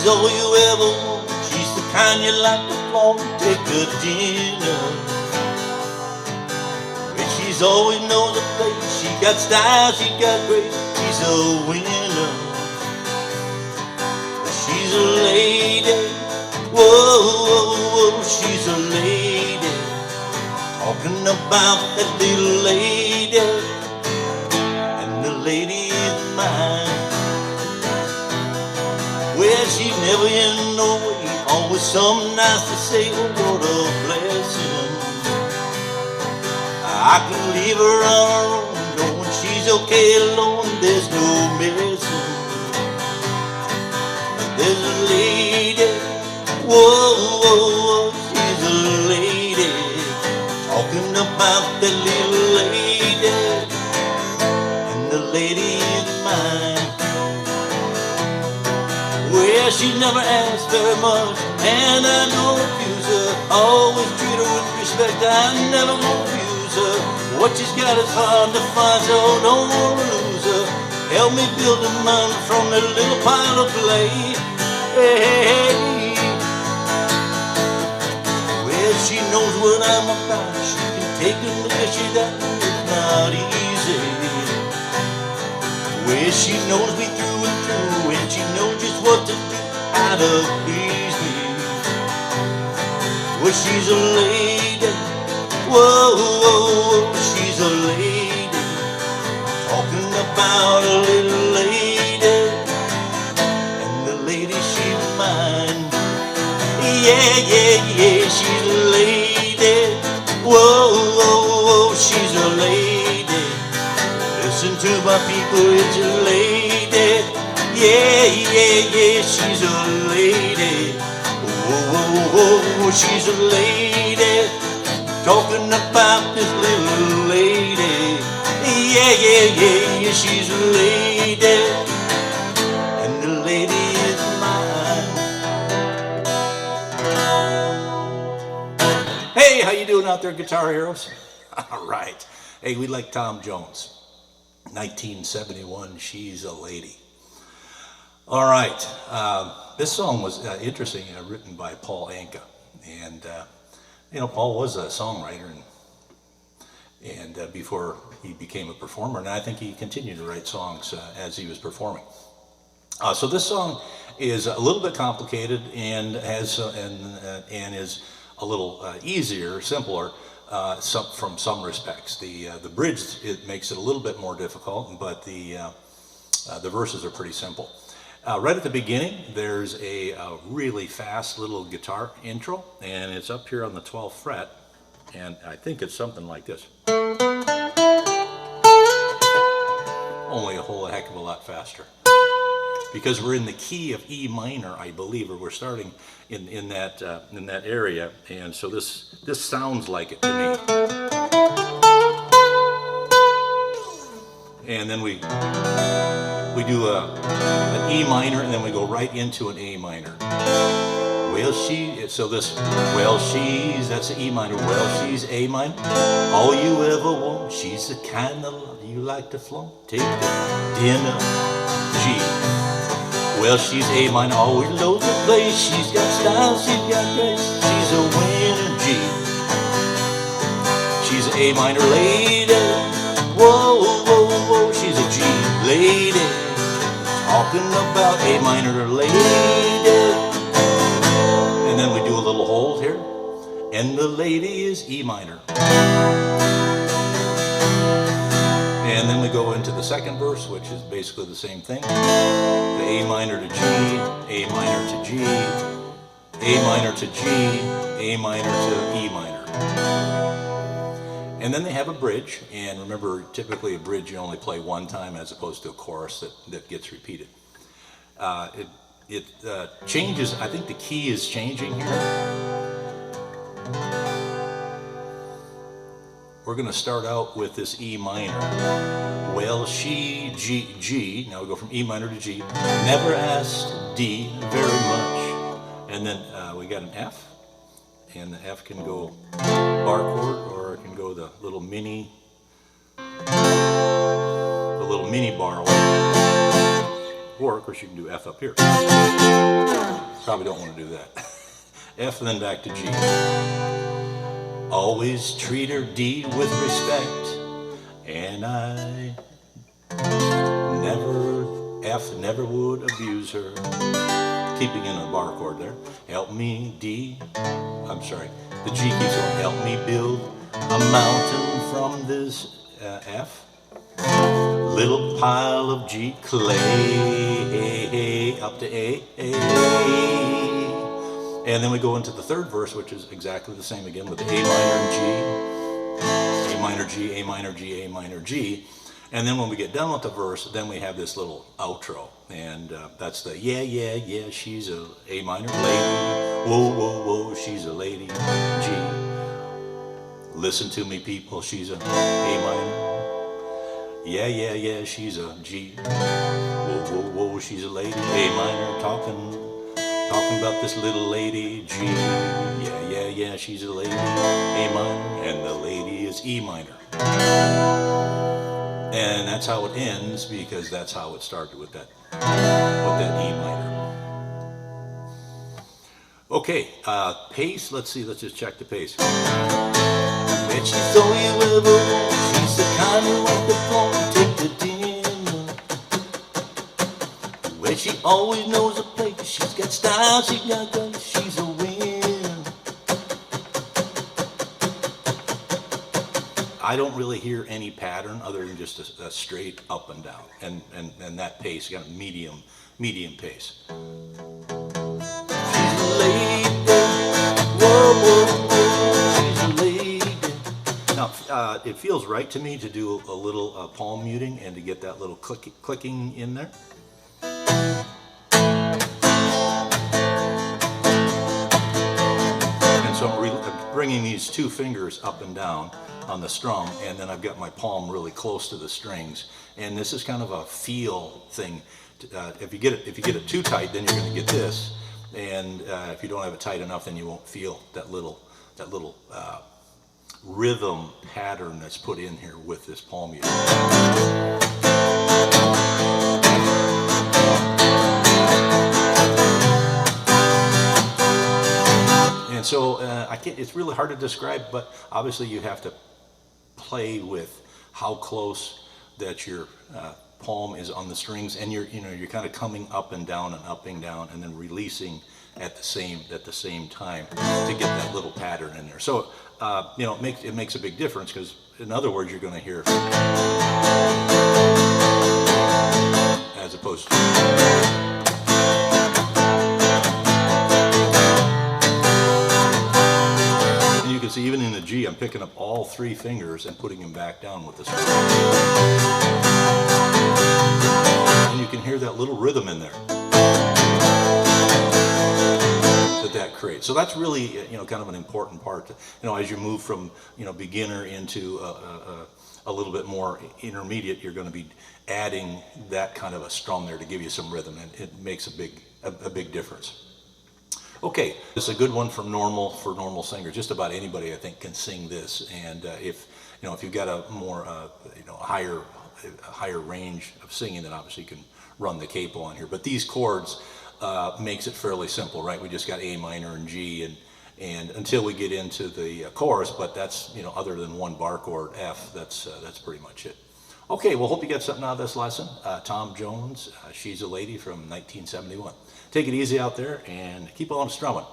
she's all you ever want. She's the kind you like to flaunt and take to dinner. And she's always knows a place. She got style, she got grace. She's a winner. She's a lady. Whoa, whoa, whoa, she's a lady. Talking about that little lady. And the lady is mine. Well, she never in no way, always something nice to say. Oh, what a blessing. I can leave her on her own, knowing she's okay alone. There's no messing. There's a lady, whoa, whoa, whoa, she's a lady. Talking about that little lady. And the lady is mine. Well, she never asked very much, and I don't accuse her. Always treat her with respect, I never confuse her. What she's got is hard to find, so don't wanna lose her. Help me build a mountain from that little pile of clay. Hey, hey, hey. Well, she knows what I'm about. She can take a look at you, that it's not easy. Well, she knows me through and through, and she knows just what to do, how to please me. Well, she's a lady, whoa, whoa, whoa, she's a lady. Talking about a little lady, and the lady, she's mine. Yeah, yeah, yeah, she's a lady, whoa, whoa, whoa, she's a lady. Listen to my people, it's a lady. Yeah, yeah, yeah, she's a lady. Whoa, whoa, whoa, she's a lady. Talking about this little lady. Yeah, yeah, yeah, yeah, she's a lady. And the lady is mine. Hey, how you doing out there, Guitar Heroes? All right. Hey, we like Tom Jones. 1971, She's a Lady. All right, this song was interesting, written by Paul Anka, and you know, Paul was a songwriter, and before he became a performer, and I think he continued to write songs as he was performing. So this song is a little bit complicated and has and is a little easier, simpler. From some respects, the bridge, it makes it a little bit more difficult, but the verses are pretty simple. Right at the beginning, there's a really fast little guitar intro, and it's up here on the 12th fret, and I think it's something like this. Only a whole heck of a lot faster. Because we're in the key of E minor, I believe, or we're starting in that area, and so this sounds like it to me. And then we do an E minor, and then we go right into an A minor. Well, that's the E minor. Well, she's A minor. All you ever want, she's the kind of love you like to flaunt. Take the dinner, G. Well, she's A minor, always knows the place. She's got style, she's got grace. She's a winner, G. She's an A minor lady. Whoa, whoa, whoa, she's a G lady. Talking about A minor lady. And then we do a little hold here. And the lady is E minor. And then we go into the second verse, which is basically the same thing. The A minor to G, A minor to G, A minor to G, A minor to E minor. And then they have a bridge, and remember, typically a bridge you only play one time as opposed to a chorus that gets repeated. It changes, I think the key is changing here. We're going to start out with this E minor. Well, she, G, G. Now we go from E minor to G. Never asked D very much. And then we got an F. And the F can go bar chord, or it can go the little mini bar one. Or, of course, you can do F up here. Probably don't want to do that. F and then back to G. Always treat her D with respect, and I never would abuse her. Keeping in a bar chord there. Help me D, I'm sorry, the G keeps going. Help me build a mountain from this F. Little pile of G clay up to A. And then we go into the third verse, which is exactly the same again with the A minor and G, A minor G, A minor G, A minor G. And then when we get done with the verse, then we have this little outro. And that's the yeah, yeah, yeah, she's a A minor lady. Whoa, whoa, whoa, she's a lady. G. Listen to me, people, she's a A minor. Yeah, yeah, yeah, she's a G. Whoa, whoa, whoa, she's a lady. A minor, talking about this little lady. G. Yeah, yeah, yeah, she's a lady. A minor, and the lady is E minor. And that's how it ends, because that's how it started with that E minor. Okay, pace. Let's see. Let's just check the pace. Bet she's all you ever want. She's the kind who at the phone take the dinner. Where she always knows a place. She's got style, she's got guns, she's a winner. I don't really hear any pattern other than just a straight up and down, and that pace, kind of medium pace. She's a lady, whoa, whoa, whoa, she's a lady. Now, it feels right to me to do a little palm muting and to get that little clicking in there. And so I'm bringing these two fingers up and down on the strum, and then I've got my palm really close to the strings, and this is kind of a feel thing. If you get it too tight, then you're going to get this, and if you don't have it tight enough, then you won't feel that little rhythm pattern that's put in here with this palm muting. And so it's really hard to describe, but obviously you have to play with how close that your palm is on the strings, and you're kind of coming up and down and upping down, and then releasing at the same time to get that little pattern in there. So it makes a big difference, because in other words, you're going to hear as opposed to. So even in the G, I'm picking up all three fingers and putting them back down with the string. And you can hear that little rhythm in there that creates. So that's really, kind of an important part. As you move from, beginner into a little bit more intermediate, you're going to be adding that kind of a strum there to give you some rhythm, and it makes a big difference. Okay, this is a good one for normal singers. Just about anybody, I think, can sing this. And if you've got a more higher range of singing, then obviously you can run the capo on here. But these chords makes it fairly simple, right? We just got A minor and G, and until we get into the chorus. But that's other than one bar chord F, that's pretty much it. Okay, well, hope you got something out of this lesson. Tom Jones, She's a Lady from 1971. Take it easy out there and keep on strumming.